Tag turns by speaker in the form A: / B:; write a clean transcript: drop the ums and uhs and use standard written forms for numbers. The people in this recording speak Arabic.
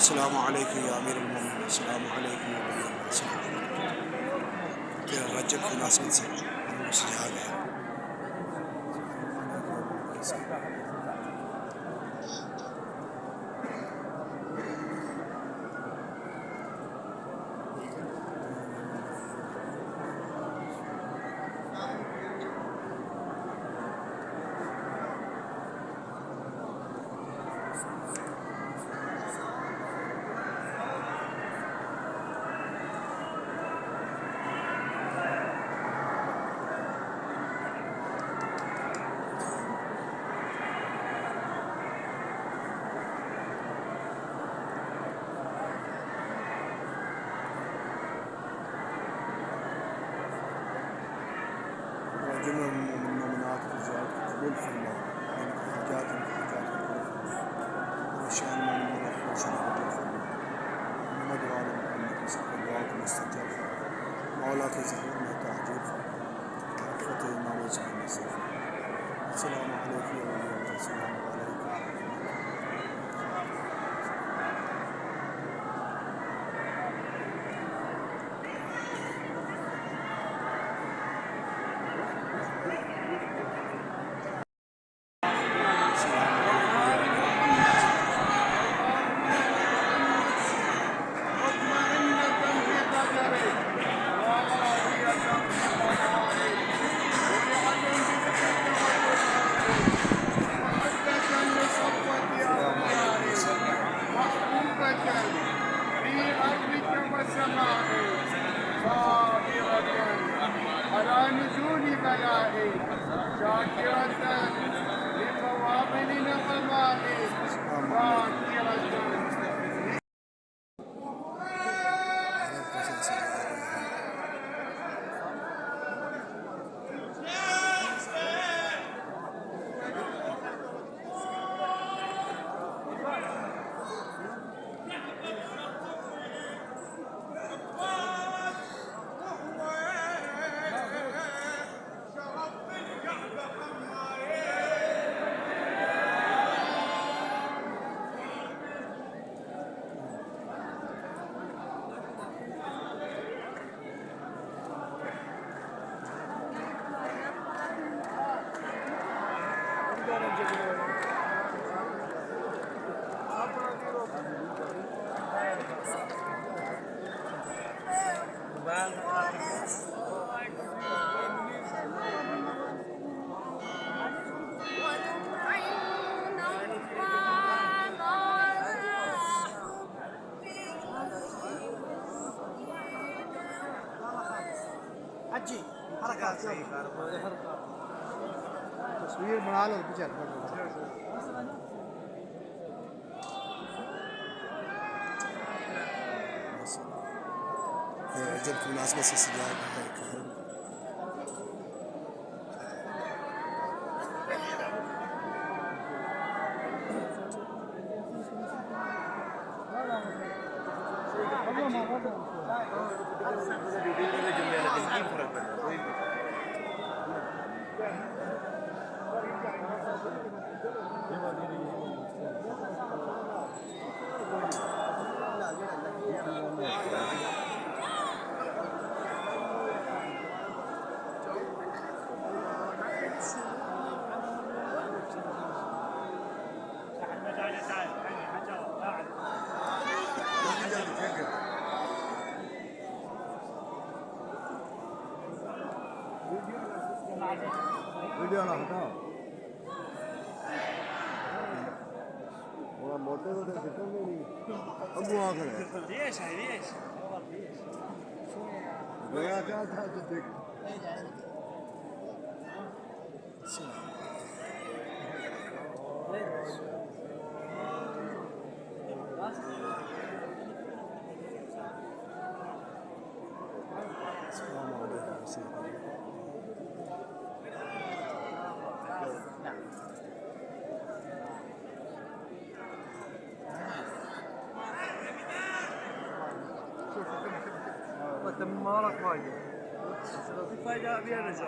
A: السلام عليك يا أمير المؤمنين. السلام عليك يا ولي الله. السلام عليكم. رجل في ناس بتسجل سجادة. جملة من المؤمنات رجال قبول في الله، من حاجات قبول في الله، وشأن من الأخوة قبول في الله. محمد وآل محمد وصحبه دعاكم استجاب في الله. مولاك زهورنا تعجيل في الله. أخوتي إمام وجه النصيف. السلام عليكم يا ولي الله. السلام عليكم.
B: على نزول بلائي شاكرة لفواضل نعمائي ذاكرة.
C: حجي حركات تصوير بنا له البجر
A: عجبكم الناس بس السجادة هيك.
C: वीडियो ना हटाओ वो मोटे मोटे फिकर में नहीं अब वो आकर है
D: ليش هاي ليش
C: गया क्या था जो देख
A: السلام عليكم سيدي.
C: تم مالك فايدة
D: فايدة بيها رجع